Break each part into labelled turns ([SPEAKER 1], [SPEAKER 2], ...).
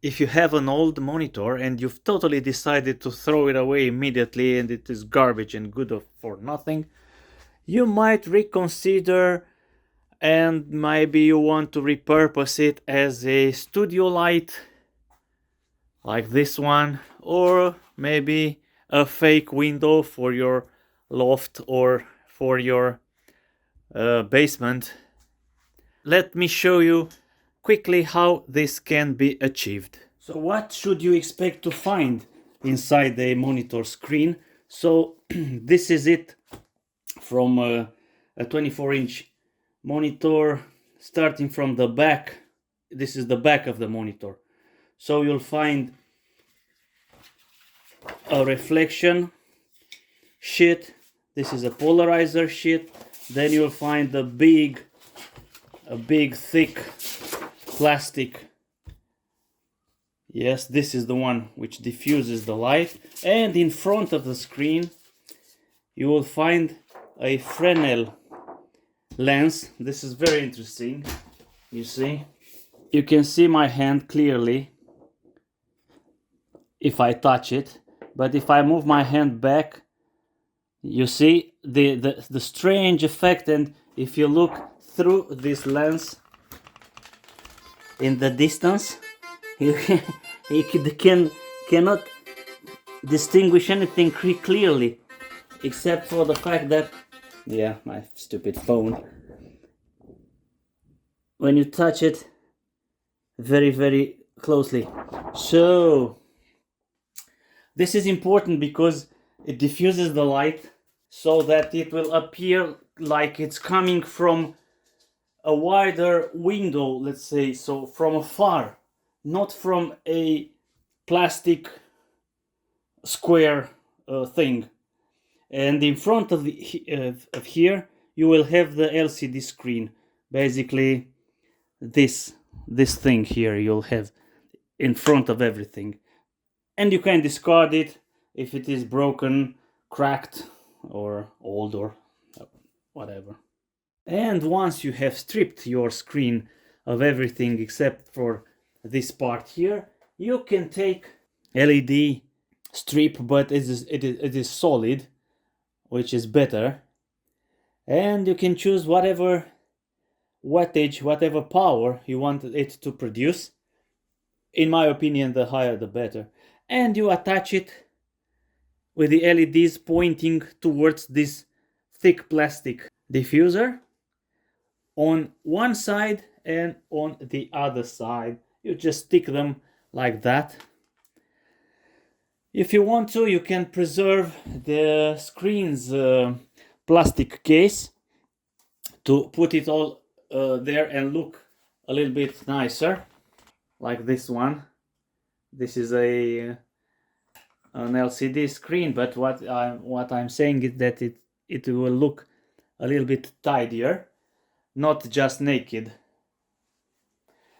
[SPEAKER 1] if you have an old monitor and you've totally decided to throw it away immediately and it is garbage and good for nothing, you might reconsider and maybe you want to repurpose it as a studio light like this one, or maybe a fake window for your loft or for your basement. Let me show you quickly how this can be achieved. So what should you expect to find inside the monitor screen? So this is it from a 24-inch monitor, starting from the back. This is the back of the monitor. So you'll find a reflection sheet. This is a polarizer sheet. Then you'll find a big thick plastic. Yes, this is the one which diffuses the light. And in front of the screen you will find a Fresnel lens. This is very interesting. You see, you can see my hand clearly if I touch it, but if I move my hand back, you see the strange effect. And if you look through this lens in the distance, you cannot distinguish anything clearly, except for the fact that, yeah, my stupid phone, when you touch it very closely. So this is important because it diffuses the light so that it will appear like it's coming from a wider window, let's say, so from afar, not from a plastic square thing. And in front of here you will have the LCD screen, basically this thing here you'll have in front of everything, and you can discard it if it is broken, cracked, or old, or whatever. And once you have stripped your screen of everything except for this part here, you can take LED strip, but it is solid, which is better, and you can choose whatever wattage, whatever power you want it to produce. In my opinion, the higher the better. And you attach it with the LEDs pointing towards this thick plastic diffuser on one side and on the other side. You just stick them like that. If you want to, you can preserve the screen's plastic case to put it all there and look a little bit nicer, like this one. This is an LCD screen, but what I'm saying is that it will look a little bit tidier, not just naked.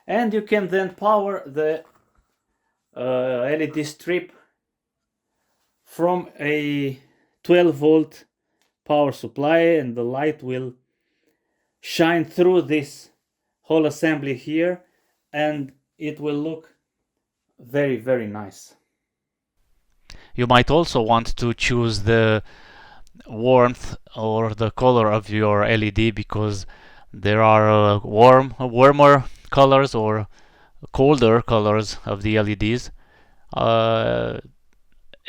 [SPEAKER 1] And you can then power the LED strip from a 12-volt power supply, and the light will shine through this whole assembly here, and it will look very nice.
[SPEAKER 2] You might also want to choose the warmth or the color of your LED, because there are warmer colors or colder colors of the LEDs.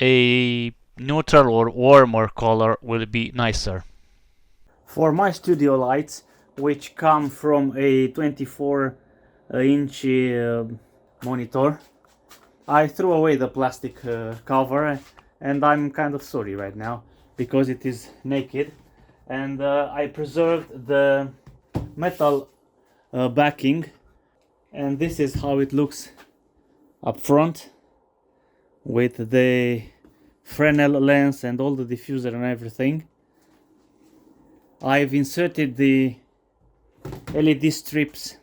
[SPEAKER 2] A neutral or warmer color will be nicer.
[SPEAKER 1] For my studio lights, which come from a 24-inch monitor, I threw away the plastic cover, and I'm kind of sorry right now because it is naked, and I preserved the metal backing, and this is how it looks up front with the Fresnel lens and all the diffuser and everything. I've inserted the LED strips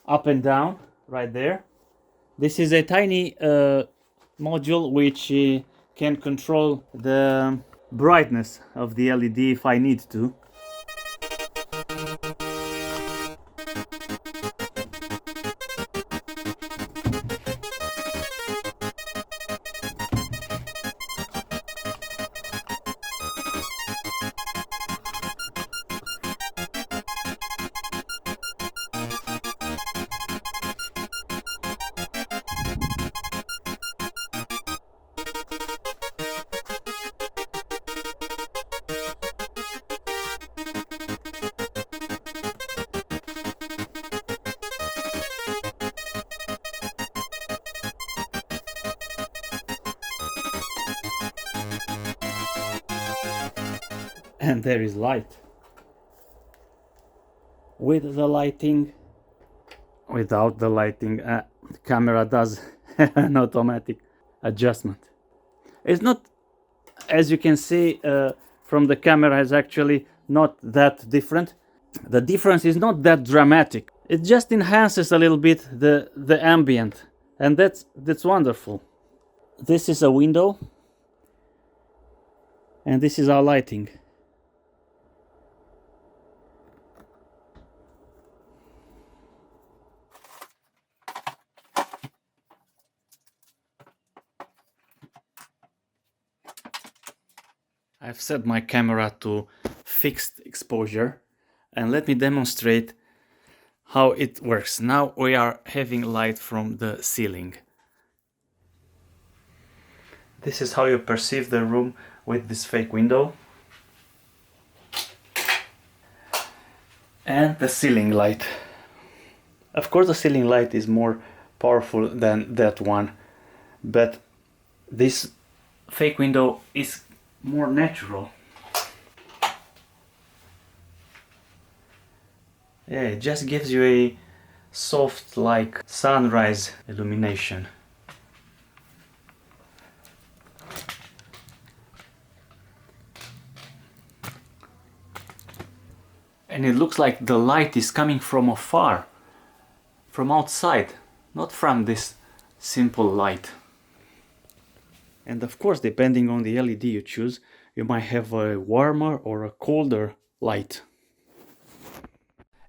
[SPEAKER 1] up and down right there. This is a tiny module which can control the brightness of the LED if I need to. and there is light. With the lighting, without the lighting, the camera does an automatic adjustment. It's not, as you can see from the camera, is actually not that different. The difference is not that dramatic. It just enhances a little bit the ambient, and that's wonderful. This is a window, and this is our lighting. I've set my camera to fixed exposure, and let me demonstrate how it works. Now we are having light from the ceiling. This is how you perceive the room with this fake window. And the ceiling light. Of course the ceiling light is more powerful than that one, but this fake window is more natural. Yeah, it just gives you a soft, like sunrise illumination. And it looks like the light is coming from afar, from outside, not from this simple light. And of course, depending on the LED you choose, you might have a warmer or a colder light.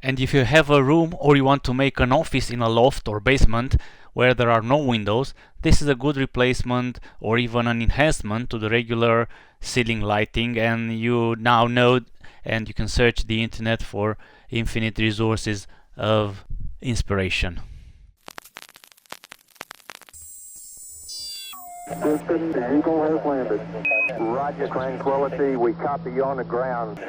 [SPEAKER 2] And if you have a room or you want to make an office in a loft or basement where there are no windows, this is a good replacement or even an enhancement to the regular ceiling lighting, and you now know and you can search the internet for infinite resources of inspiration.
[SPEAKER 3] Houston, the Eagle has landed. Roger, Tranquility. We copy you on the ground.